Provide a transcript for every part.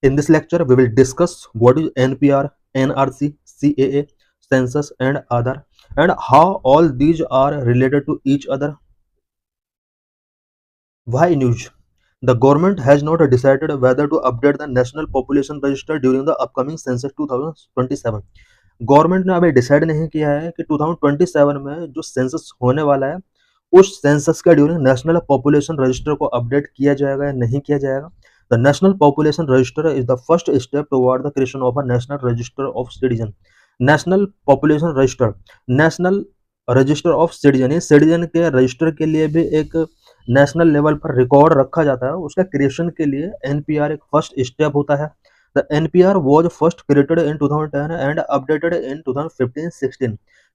In this lecture, we will discuss what is NPR, NRC, CAA, census, and other, and how all these are related to each other. Why news? The government has not decided whether to update the National Population Register during the upcoming census 2027. Government ने अभी decide नहीं किया है कि 2027 में जो census होने वाला है उस सेंसस का ड्यूरिंग नेशनल पॉपुलेशन रजिस्टर को अपडेट किया जाएगा या नहीं किया जाएगा. The national population register is the first step toward the creation of a national register of citizen. National population register, national register of citizen, ये सिटीजन के रजिस्टर के लिए भी एक नेशनल लेवल पर रिकॉर्ड रखा जाता है. उसका क्रिएशन के लिए एनपीआर एक फर्स्ट स्टेप होता है. The NPR was first created in 2010 and updated in 2015-16.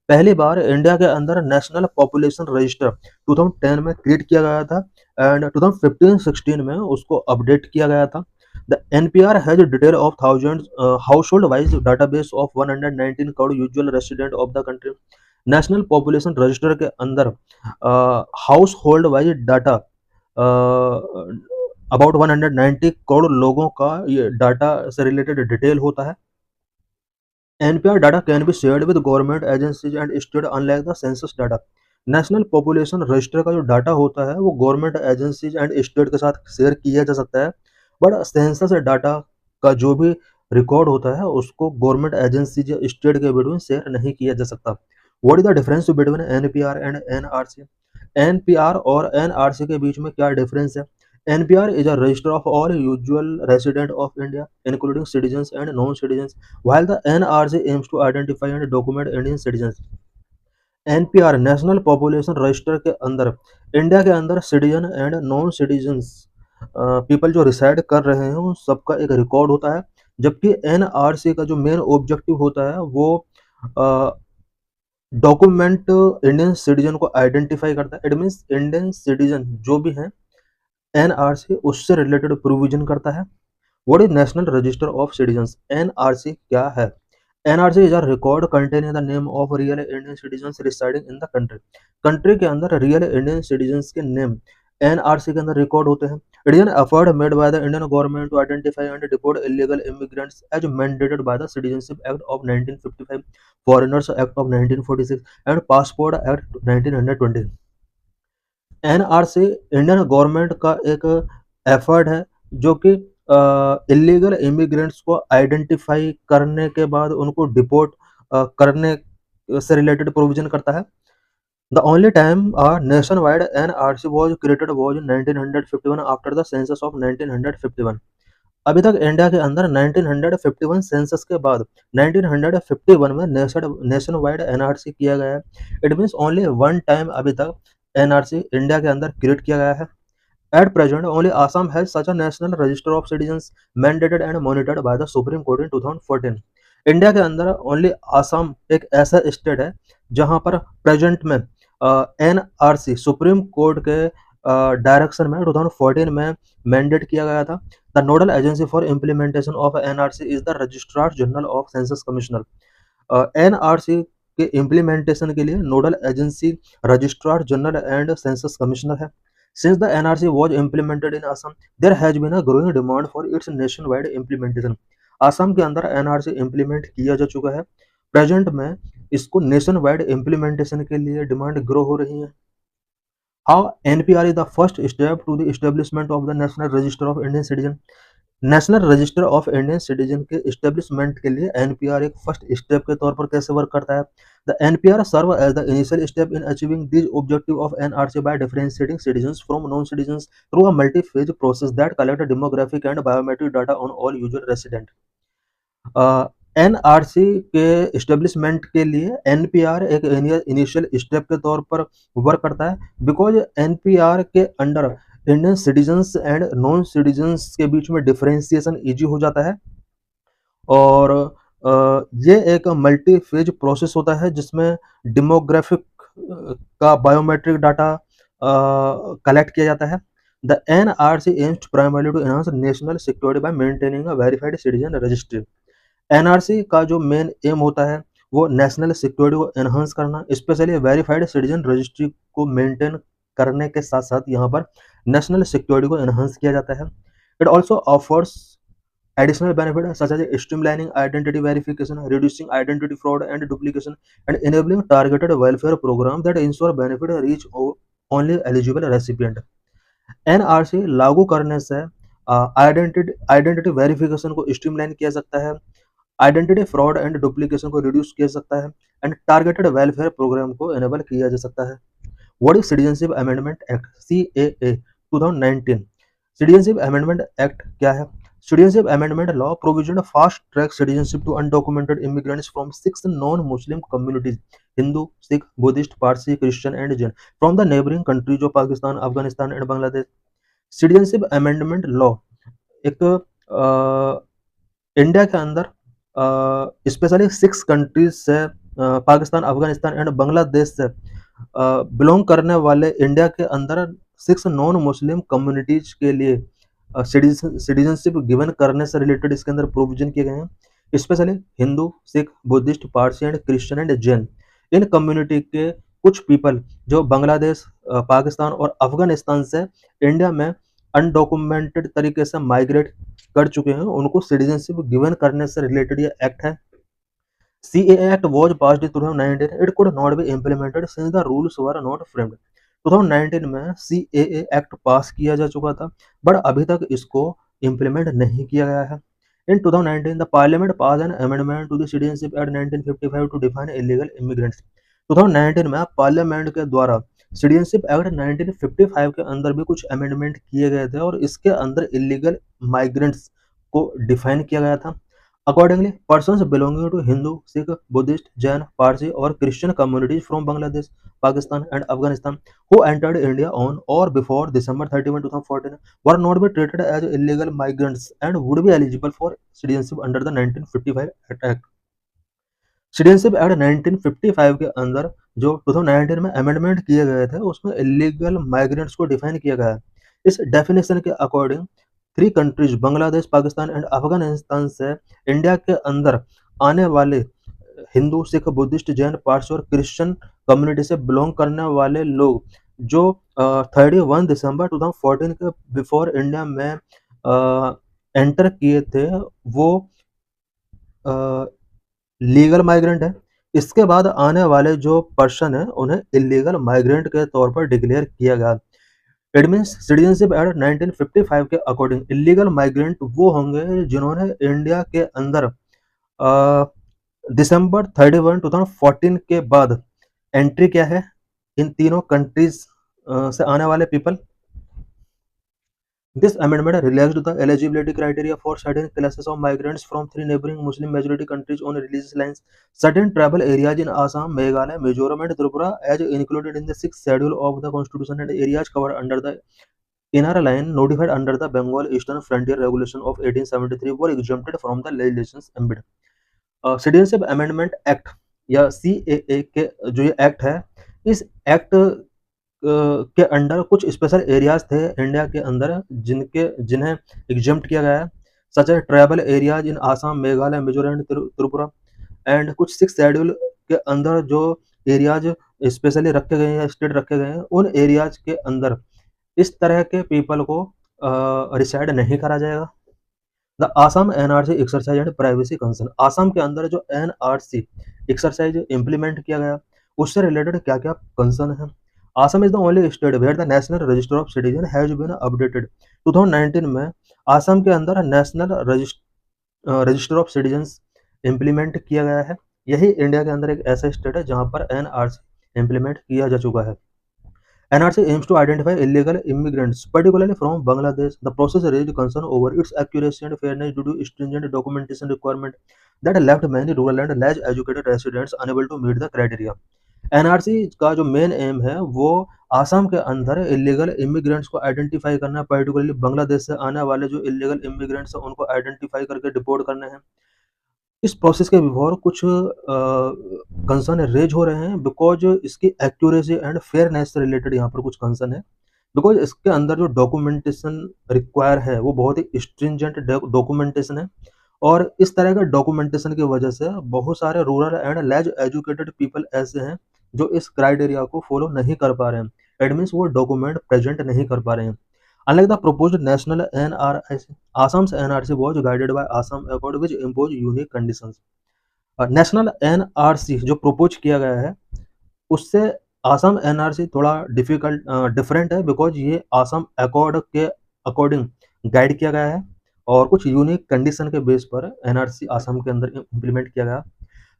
पहली बार इंडिया के अंदर नेशनल पॉपुलेशन रजिस्टर 2010 में क्रिएट किया गया था एंड 2015-16 में उसको अपडेट किया गया था. The NPR has a detail of thousands household wise database of 119 crore usual resident of the country. National population register के अंदर house hold wise data about 190 crore लोगों का ये डाटा से रिलेटेड डिटेल होता है. NPR data can be shared with government agencies and state unlike the census data. National population register का जो डाटा होता है वो गवर्नमेंट एजेंसीज एंड स्टेट के साथ शेयर किया जा सकता है, बट सेंसस डाटा का जो भी रिकॉर्ड होता है उसको गवर्नमेंट एजेंसीज या स्टेट के बिटवीन शेयर नहीं किया जा सकता. What is the difference between NPR and NRC? NPR और एनआरसी के बीच में क्या डिफरेंस है? NPR is a register of all usual residents of India, including citizens and non-citizens, while the NRC aims to identify and document Indian citizens. NPR national population register के अंदर India के अंदर citizen and non citizens people जो reside कर रहे हैं उन सबका एक रिकॉर्ड होता है, जबकि NRC का जो मेन ऑब्जेक्टिव होता है वो डॉक्यूमेंट इंडियन सिटीजन को आइडेंटिफाई करता है. इट मीन्स इंडियन सिटीजन जो भी हैं एनआरसी उससे रिलेटेड प्रोविजन करता है. What is national register of citizens? NRC क्या है? NRC is a record containing the name of real Indian citizens residing in the country. Country के अंदर रियल इंडियन सिटीजन्स के नेम एनआरसी के अंदर रिकॉर्ड होते हैं. It is an effort made by the Indian government to identify and deport illegal immigrants as mandated by the citizenship act of 1955, foreigners act of 1946 and passport act 1920. NRC Indian government का एक effort है जो कि illegal immigrants को identify करने के बाद उनको डिपोर्ट करने से रिलेटेड प्रोविजन करता है. The only time nation wide NRC was created was in 1951 after the census of 1951. अभी तक इंडिया के अंदर 1951 सेंसस के बाद 1951 में नेशन वाइड एनआरसी किया गया है. It means only one time अभी तक एनआरसी इंडिया के अंदर क्रिएट किया गया है. At present only Assam has such a national register of citizens mandated and monitored by the supreme court in 2014. India के अंदर ओनली आसाम एक ऐसा स्टेट है जहां पर प्रेजेंट में एनआरसी सुप्रीम कोर्ट के डायरेक्शन में 2014 में मैंडेट किया गया था. The nodal agency for implementation of NRC is the registrar general of census commissioner. NRC के इम्प्लीमेंटेशन के लिए nodal agency registrar general and census commissioner है. Since the NRC was implemented in Assam there has been a growing demand for its nationwide implementation. Assam के अंदर NRC implement किया जा चुका है. प्रेजेंट में इसको नेशन वाइड इम्प्लीमेंटेशन के लिए डिमांड ग्रो हो रही है. How NPR is the first step to the establishment of the national register of Indian citizen. National register of Indian citizen के एस्टेब्लिशमेंट के लिए एनपीआर एक फर्स्ट स्टेप के तौर पर कैसे वर्क करता है? The NPR serve as the initial step in achieving this objective of NRC by differentiating citizens from non citizens through a multi phase process that collect demographic and biometric data on all usual resident. NRC के establishment के लिए NPR एक initial step के तौर पर work करता है, because NPR के under Indian citizens and non citizens के बीच में डिफरेंशिएशन इजी हो जाता है. और ये एक मल्टी फेज प्रोसेस होता है जिसमें डेमोग्राफिक का बायोमेट्रिक डाटा कलेक्ट किया जाता है. The NRC aims primarily to enhance national security by maintaining a verified citizen registry. NRC का जो मेन एम होता है वो नेशनल सिक्योरिटी को एनहांस करना, स्पेशली वेरीफाइड सिटीजन रजिस्ट्री को मेंटेन करने के साथ साथ यहाँ पर नेशनल सिक्योरिटी को एनहांस किया जाता है. It also offers additional benefit such as streamlining identity verification, reducing identity fraud and duplication, and enabling targeted welfare programs that ensure benefit reach only eligible recipient. NRC लागू करने से identity verification को streamline किया सकता है, identity fraud and duplication को reduce किया सकता है, एंड टारगेटेड वेलफेयर प्रोग्राम को एनेबल किया जा सकता है। What is citizenship amendment act CAA 2019? Citizenship amendment act क्या है? Citizenship amendment law provision fast track citizenship to undocumented immigrants from 6 non Muslim communities, Hindu, Sikh, Buddhist, Parsi, Christian and Jain from the neighbouring countries of Pakistan, Afghanistan and Bangladesh. Citizenship amendment law एक India के अंदर specially 6 countries से Pakistan, Afghanistan and Bangladesh से belong करने वाले India के अंदर 6 non Muslim communities के लिए सिटीजनशिप गिवन करने से रिलेटेड इसके अंदर प्रोविजन किए गए हैं। Specially Hindu, Sikh, Buddhist, Parsi and Christian and Jain, in community के कुछ पीपल जो बांग्लादेश, पाकिस्तान और अफगानिस्तान से इंडिया में अनडॉक्यूमेंटेड तरीके से माइग्रेट कर चुके हैं, उनको सिटीजनशिप गिवन करने से रिलेटेड ये एक्ट है। CAA Act was passed in 2019. It could not be implemented since the rules were not framed. 2019 में CAA Act पास किया जा चुका था, बट अभी तक इसको इम्प्लीमेंट नहीं किया गया है। In 2019, the Parliament passed an amendment to the Citizenship Act 1955 to define illegal immigrants. 2019 में पार्लियामेंट के द्वारा सिटीजनशिप एक्ट 1955 के अंदर भी कुछ अमेंडमेंट किए गए थे और इसके अंदर इलीगल माइग्रेंट्स को डिफाइन किया गया था। Accordingly, persons belonging to Hindu, Sikh, Buddhist, Jain, Parsi or Christian communities from Bangladesh, Pakistan and Afghanistan who entered India on or before December 31, 2014 were not be treated as illegal migrants and would be eligible for citizenship under the 1955 Act. Citizenship act 1955 के अंदर जो 2019 में amendment किए गए थे उसमें illegal migrants को define किया गया है। इस डेफिनेशन के according 3 countries Bangladesh, Pakistan and Afghanistan से इंडिया के अंदर आने वाले हिंदू, सिख, बुद्धिस्ट, जैन, पारसी और क्रिश्चियन कम्युनिटी से बिलोंग करने वाले लोग जो 31 दिसंबर 2014 के बिफोर इंडिया में एंटर किए थे वो लीगल माइग्रेंट है। इसके बाद आने वाले जो पर्सन है उन्हें इलीगल माइग्रेंट के तौर पर डिक्लेयर किया गया। इट मीन्स सिटीजनशिप एक्ट 1955 के अकॉर्डिंग इलीगल माइग्रेंट वो होंगे जिन्होंने इंडिया के अंदर दिसंबर 31, 2014 के बाद एंट्री किया है। इन तीनों कंट्रीज से आने वाले people. This amendment relaxed the eligibility criteria for certain classes of migrants from 3 neighboring Muslim majority countries on religious lines. Certain tribal areas in Assam, Meghalaya, Mizoram and Tripura as included in the 6th schedule of the constitution and areas covered under the inner line notified under the Bengal Eastern Frontier Regulation of 1873 were exempted from the legislation's ambit. Citizenship Amendment Act या CAA के जो ये act है, इस act के under कुछ special areas थे India के अंदर जिन्हें एग्जम्प्ट किया गया है, such as tribal areas in Assam, Meghalaya, Mizoram and Tripura. And कुछ 6th शेड्यूल के अंदर जो एरियाज स्पेशली रखे गए हैं, स्टेट रखे गए हैं, उन एरियाज के अंदर इस तरह के पीपल को रिसाइड नहीं करा जाएगा। The Assam NRC exercise and privacy concern, Assam के अंदर जो एनआरसी एक्सरसाइज इम्प्लीमेंट किया गया उससे रिलेटेड क्या क्या कंसर्न है। Assam is the only state where the National Register of Citizens has been updated. 2019 में आसाम के अंदर national register of citizens implement किया गया है। यही इंडिया के अंदर एक ऐसा स्टेट है जहां पर एनआरसी इम्प्लीमेंट किया जा चुका है। NRC aims to identify illegal immigrants, particularly from Bangladesh. The process raised concern over its accuracy and fairness due to stringent documentation requirement that left many rural and less educated residents unable to meet the criteria. NRC का जो main M है वो आसाम के अंदर illegal immigrants को identify करना, particularly Bangladesh से आने वाले जो इलीगल इमिग्रेंट्स हैं उनको आइडेंटिफाई करके डिपोर्ट करने हैं। इस प्रोसेस के बिफोर कुछ कंसर्न रेज हो रहे हैं बिकॉज इसकी एक्यूरेसी एंड फेयरनेस से रिलेटेड यहाँ पर कुछ कंसर्न है, बिकॉज इसके अंदर जो डॉक्यूमेंटेशन रिक्वायर है वो बहुत ही स्ट्रिंजेंट डॉक्यूमेंटेशन है और इस तरह के डॉक्यूमेंटेशन की वजह से बहुत सारे rural and less educated people ऐसे हैं जो इस क्राइटेरिया को फॉलो नहीं कर पा रहे हैं। इट मीन्स वो डॉक्यूमेंट प्रेजेंट नहीं कर पा रहे हैं। Unlike the proposed national NRC, Assam's NRC was guided by Assam Accord which impose unique conditions. National NRC जो प्रपोज किया गया है उससे आसाम एनआरसी थोड़ा डिफरेंट है बिकॉज ये आसाम अकॉर्ड के अकॉर्डिंग गाइड किया गया है और कुछ यूनिक कंडीशन के बेस पर एनआरसी आसाम के अंदर इम्प्लीमेंट किया गया।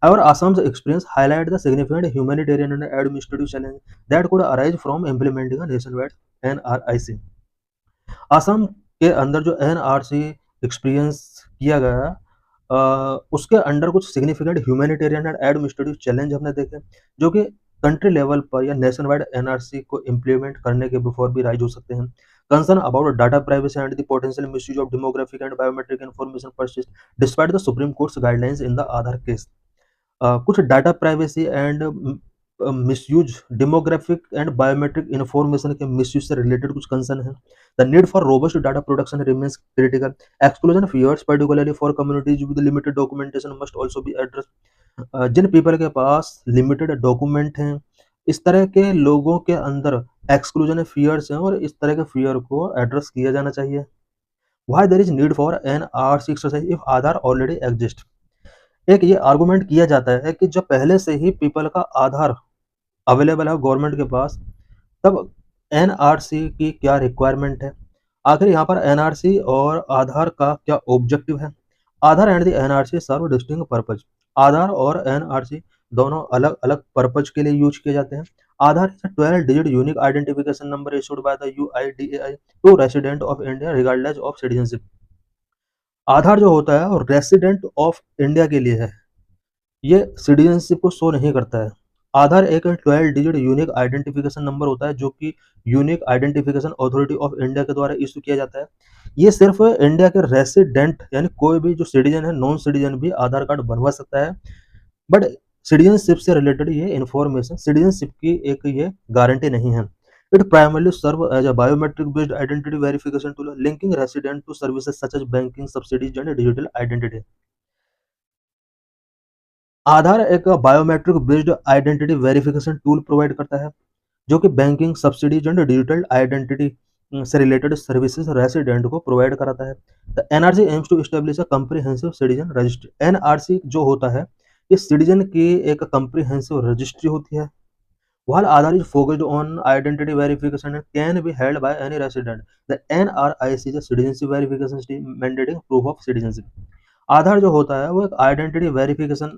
However, Assam's experience highlight the significant humanitarian and administrative challenge that could arise from implementing a nationwide NRIC. Assam के अंदर जो एनआरसी एक्सपीरियंस किया गया उसके अंडर कुछ significant humanitarian and administrative challenge हमने देखे जो कि कंट्री लेवल पर या नेशन वाइड एनआरसी को इम्प्लीमेंट करने के बिफोर भी राइज हो सकते हैं। Concern about data privacy and the potential misuse of demographic and biometric information persist despite the supreme court's guidelines in the Aadhaar case. कुछ data privacy and misuse demographic and biometric information के misuse से related कुछ concern है। The need for robust data production remains critical. Exclusion fears particularly for communities with limited documentation must also be address. जिन people के पास limited document हैं इस तरह के लोगों के अंदर एक्सक्लूजन फियर्स हैं और इस तरह के फियर को एड्रेस किया जाना चाहिए। Why there is need for NRC exercise if Aadhaar already exist. एक ये आर्गुमेंट किया जाता है कि जब पहले से ही पीपल का आधार अवेलेबल है गवर्नमेंट के पास तब एनआरसी की क्या रिक्वायरमेंट है। आखिर यहाँ पर एनआरसी और आधार का क्या ऑब्जेक्टिव है। Aadhaar and the NRC serve distinct purpose. Aadhaar और एनआरसी दोनों अलग अलग पर्पज के लिए यूज किए जाते हैं। Aadhaar is a 12 digit unique identification number issued by the UIDAI to resident of India regardless of citizenship. Aadhaar जो होता है और रेसिडेंट ऑफ इंडिया के लिए है, ये सिटीजनशिप को शो नहीं करता है। आधार एक 12 डिजिट यूनिक आइडेंटिफिकेशन नंबर होता है जो कि unique identification authority of India के द्वारा इशू किया जाता है। ये सिर्फ इंडिया के रेसिडेंट यानी कोई भी जो सिटीजन है नॉन सिटीजन भी आधार कार्ड बनवा सकता है। बट सिटीजनशिप से रिलेटेड ये इन्फॉर्मेशन सिटीजनशिप की एक ये गारंटी नहीं है। It primarily serve as a biometric based identity verification tool linking resident to services such as banking subsidies and digital identity. Aadhaar एक biometric based identity verification tool provide करता है जो कि banking subsidies and digital identity से related services resident को provide कराता है। The NRC aims to establish a comprehensive citizen registry. NRC जो होता है ये सिटीजन की एक कम्प्रिहेंसिव रजिस्ट्री होती है। While Aadhaar is focused on identity verification and can be held by any resident, the NRIC is a citizenship verification scheme mandating proof of citizenship. आधार जो होता है वो एक आइडेंटिटी वेरिफिकेशन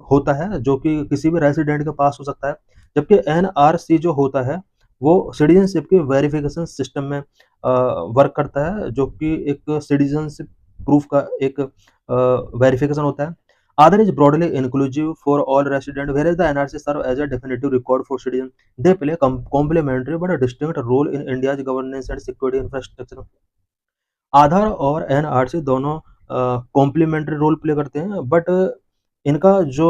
होता है जो कि किसी भी रेसिडेंट के पास हो सकता है, जबकि एनआरसी जो होता है वो सिटीजनशिप के वेरिफिकेशन सिस्टम में वर्क करता है जो कि एक सिटीजनशिप प्रूफ का एक वेरिफिकेशन होता है। Aadhaar is broadly inclusive for all residents, whereas the NRC serve as a definitive record for citizens. They play complementary but a distinct role in India's governance and security infrastructure. आधार और NRC दोनों complementary role play करते हैं but इनका जो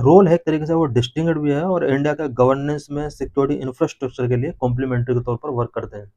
role है एक तरीके से वो डिस्टिंक्ट भी है और इंडिया के गवर्नेंस में सिक्योरिटी इंफ्रास्ट्रक्चर के लिए कॉम्प्लीमेंट्री के तौर पर वर्क करते हैं।